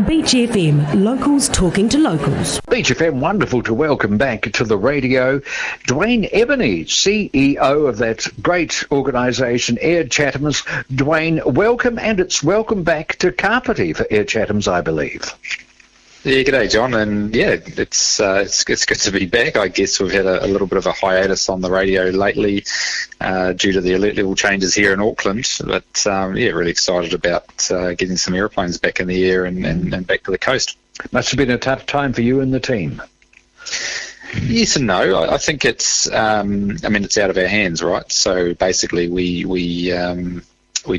Beach FM, locals talking to locals. Beach FM, wonderful to welcome back to the radio Duane Emeny, CEO of that great organisation Air Chathams. Duane, welcome, and it's welcome back to Kapiti for Air Chathams, I believe. Yeah, g'day, John, and yeah, it's good to be back. I guess we've had a little bit of a hiatus on the radio lately due to the alert level changes here in Auckland, but yeah, really excited about getting some aeroplanes back in the air and back to the coast. Must have been a tough time for you and the team. Yes and no. I think it's it's out of our hands, right? So basically, we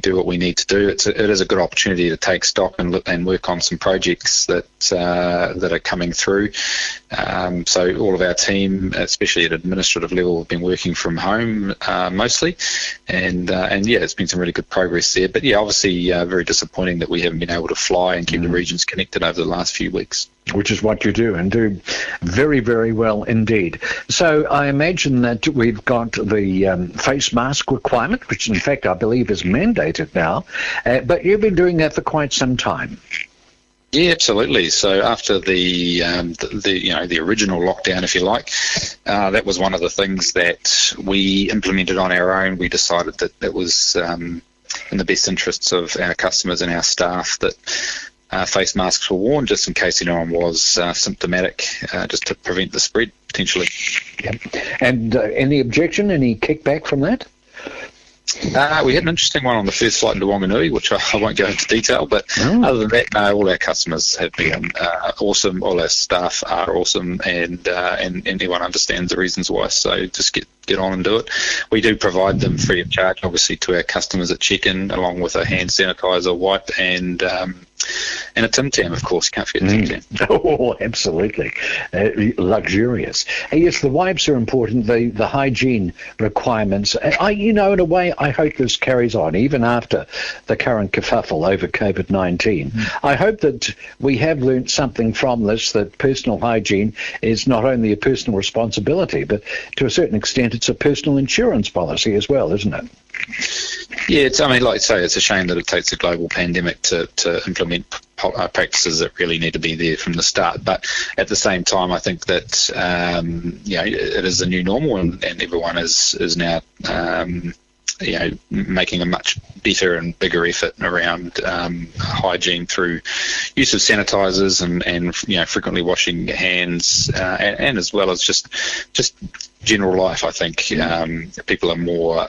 do what we need to do. It is a good opportunity to take stock and work on some projects that are coming through. So all of our team, especially at administrative level, have been working from home mostly, and yeah, it's been some really good progress there. But yeah, obviously very disappointing that we haven't been able to fly and keep the regions connected over the last few weeks. Which is what you do, and do very, very well indeed. So I imagine that we've got the face mask requirement, which in fact I believe is mandated now, but you've been doing that for quite some time. Yeah, absolutely. So after the original lockdown, if you like, that was one of the things that we implemented on our own. We decided that it was in the best interests of our customers and our staff that face masks were worn, just in case anyone was symptomatic, just to prevent the spread, potentially. Yep. And any objection, any kickback from that? We had an interesting one on the first flight into Wanganui, which I won't go into detail, but other than that, no, all our customers have been awesome, all our staff are awesome, and everyone understands the reasons why, so just get on and do it. We do provide them free of charge, obviously, to our customers at check-in, along with a hand sanitizer, wipe, and a Tim Tam, of course. Can't forget Tim Tam. Oh, absolutely. Luxurious. Yes, the wipes are important, the hygiene requirements. In a way, I hope this carries on, even after the current kerfuffle over COVID-19. I hope that we have learnt something from this, that personal hygiene is not only a personal responsibility, but to a certain extent, it's a personal insurance policy as well, isn't it? Yeah, like you say, it's a shame that it takes a global pandemic to implement practices that really need to be there from the start. But at the same time, I think that it is a new normal, and everyone is now making a much better and bigger effort around hygiene through use of sanitizers and frequently washing your hands, and as well as just general life. I think people are more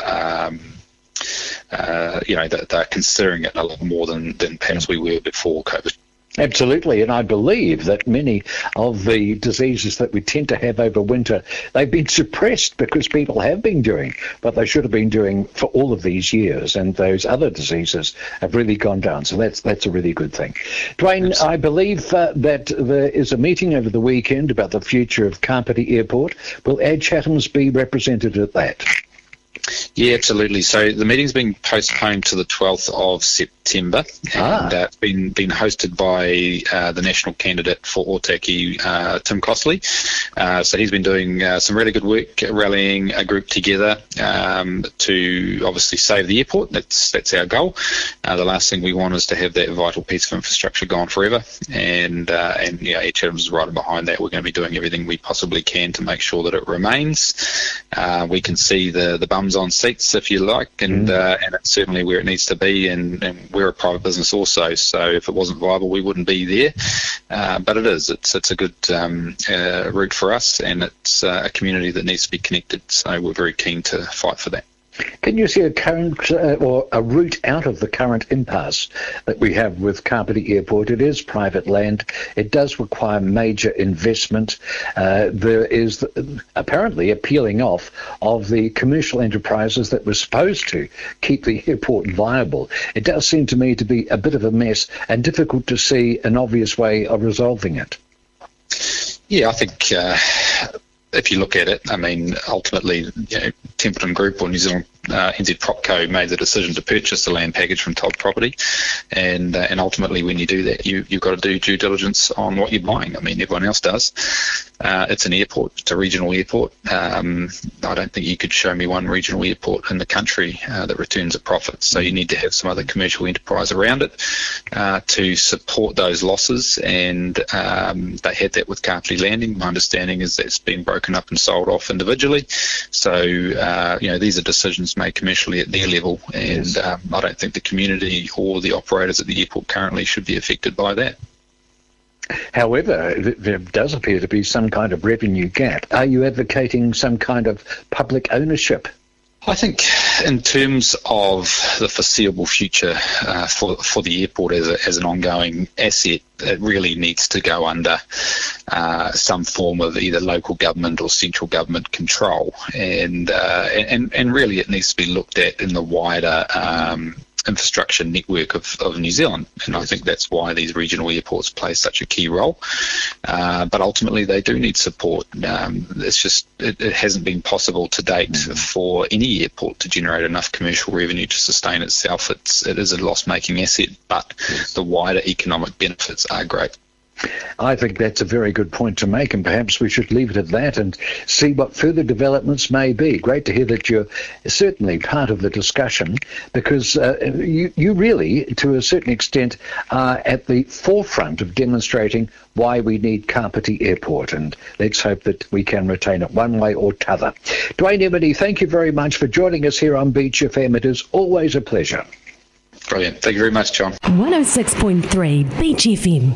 they're considering it a lot more than perhaps we were before COVID. Absolutely, and I believe that many of the diseases that we tend to have over winter, they've been suppressed because people have been doing what they should have been doing for all of these years, and those other diseases have really gone down. So that's a really good thing. Duane, absolutely. I believe that there is a meeting over the weekend about the future of Kapiti Airport. Will Air Chathams be represented at that? Yeah, absolutely. So the meeting's been postponed to the 12th of September, and it's been hosted by the national candidate for Otaki, Tim Costley. So he's been doing some really good work rallying a group together to obviously save the airport. That's our goal. The last thing we want is to have that vital piece of infrastructure gone forever, and Air Chathams is right behind that. We're going to be doing everything we possibly can to make sure that it remains. We can see the bums on seats, if you like, and it's certainly where it needs to be, and we're a private business also, so if it wasn't viable we wouldn't be there, but it's a good route for us, and it's a community that needs to be connected, so we're very keen to fight for that. Can you see a current or a route out of the current impasse that we have with Kapiti Airport? It is private land. It does require major investment. There is apparently a peeling off of the commercial enterprises that were supposed to keep the airport viable. It does seem to me to be a bit of a mess and difficult to see an obvious way of resolving it. Yeah, I think if you look at it, I mean, ultimately, Templeton Group or New Zealand NZ PropCo made the decision to purchase the land package from Todd Property, and ultimately, when you do that, you've got to do due diligence on what you're buying. I mean, everyone else does. It's an airport. It's a regional airport. I don't think you could show me one regional airport in the country that returns a profit. So you need to have some other commercial enterprise around it to support those losses, and they had that with Kapiti Landing. My understanding is that's been broken up and sold off individually. So, these are decisions made commercially at their level, and I don't think the community or the operators at the airport currently should be affected by that. However, there does appear to be some kind of revenue gap. Are you advocating some kind of public ownership? I think in terms of the foreseeable future for the airport as an ongoing asset, it really needs to go under some form of either local government or central government control, and really it needs to be looked at in the wider infrastructure network of New Zealand, and I think that's why these regional airports play such a key role. But ultimately, they do need support. It's just it hasn't been possible to date for any airport to generate enough commercial revenue to sustain itself. It is a loss-making asset, but the wider economic benefits are great. I think that's a very good point to make, and perhaps we should leave it at that and see what further developments may be. Great to hear that you're certainly part of the discussion, because you really, to a certain extent, are at the forefront of demonstrating why we need Kapiti Airport, and let's hope that we can retain it one way or t'other. Duane Emeny, thank you very much for joining us here on Beach FM. It is always a pleasure. Brilliant. Thank you very much, John. 106.3 Beach FM.